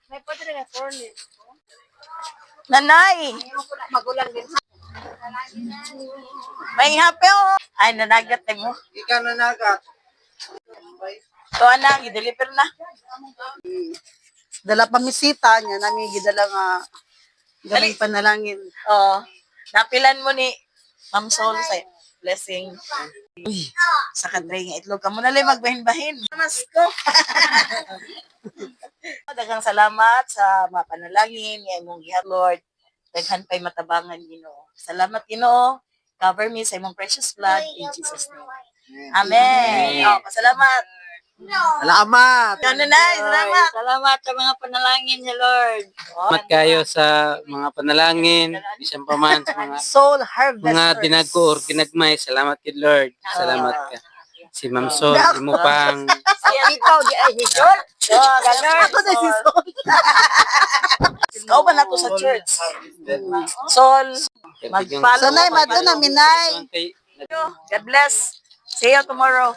May pwede na corner. Nanay! Magulang din. May hape oh! Ay, nanagat mo. Ika na nagat. So, anang, i-deliver na. Dala pamisita niya, namin gidala nga gamay panalangin. Oo. Napilan mo ni Ma'am Sol sa blessing. Uy, sa kadre nga itlog ka mo na lang magbahin-bahin. Mas ko. Daghang salamat sa mga panalangin nga imong gihat Lord. Daghan pay matabangan Ginoo. Salamat Ginoo. Cover me sa imong precious blood in Jesus name. Amen. Oh, pasalamat. Salamat! Kanunay, salamat. Salamat sa mga panalangin niya, Lord. Salamat kayo sa mga panalangin, isang paman sa mga Soul harvest. dinagko or ginagmay. Salamat kid Lord. Salamat ka. Si Ma'am Sol, imo pang Ikaw, di ay ni Lord. Ako na si Sol. Ikaw ba na to sa church? Sol, mag-follow. Sanay, madto na, minay. God bless. See you tomorrow.